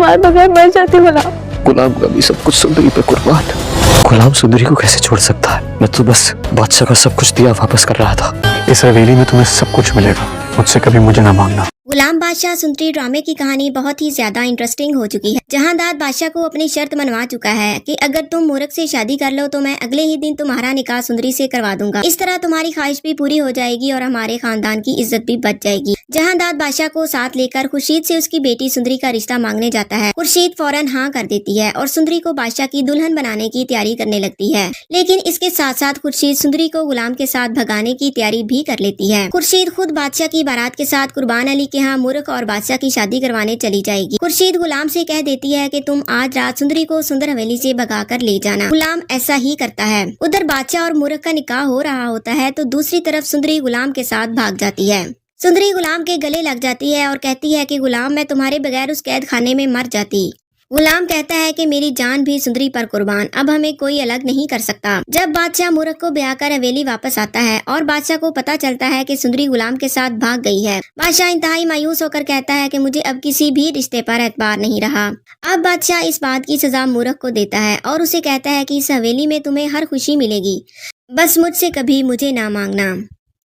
तुम्हारे बगैर मर जाती गुलाम। गुलाम का भी सब कुछ सुंदरी पे कुर्बान। गुलाम सुंदरी को कैसे छोड़ सकता है? मैं तो बस बादशाह का सब कुछ दिया वापस कर रहा था। इस हवेली में तुम्हें सब कुछ मिलेगा, मुझसे कभी मुझे ना मांगना। गुलाम बादशाह सुंदरी ड्रामे की कहानी बहुत ही ज्यादा इंटरेस्टिंग हो चुकी है। जहांदार बादशाह को अपनी शर्त मनवा चुका है कि अगर तुम मूरख से शादी कर लो तो मैं अगले ही दिन तुम्हारा निकाह सुंदरी से करवा दूंगा। इस तरह तुम्हारी ख्वाहिश भी पूरी हो जाएगी और हमारे खानदान की इज्जत भी बच जाएगी। जहांदार बादशाह को साथ लेकर खुर्शीद से उसकी बेटी सुंदरी का रिश्ता मांगने जाता है। खुर्शीद फौरन हाँ कर देती है और सुंदरी को बादशाह की दुल्हन बनाने की तैयारी करने लगती है। लेकिन इसके साथ साथ खुर्शीद सुंदरी को गुलाम के साथ भगाने की तैयारी भी कर लेती है। खुर्शीद खुद बादशाह की बारात के साथ कुर्बान अली के यहाँ मूर्ख और बादशाह की शादी करवाने चली जाएगी। खुर्शीद गुलाम से कह देती है कि तुम आज रात सुंदरी को सुंदर हवेली से भगा कर ले जाना। गुलाम ऐसा ही करता है। उधर बादशाह और मूर्ख का निकाह हो रहा होता है तो दूसरी तरफ सुंदरी गुलाम के साथ भाग जाती है। सुंदरी गुलाम के गले लग जाती है और कहती है कि गुलाम मैं तुम्हारे बगैर उस कैद खाने में मर जाती। गुलाम कहता है कि मेरी जान भी सुंदरी पर कुर्बान, अब हमें कोई अलग नहीं कर सकता। जब बादशाह मूर्ख को ब्याह कर हवेली वापस आता है और बादशाह को पता चलता है कि सुंदरी गुलाम के साथ भाग गई है, बादशाह इंतहाई मायूस होकर कहता है कि मुझे अब किसी भी रिश्ते पर एतबार नहीं रहा। अब बादशाह इस बात की सजा मूर्ख को देता है और उसे कहता है कि इस हवेली में तुम्हें हर खुशी मिलेगी, बस मुझसे कभी मुझे ना मांगना।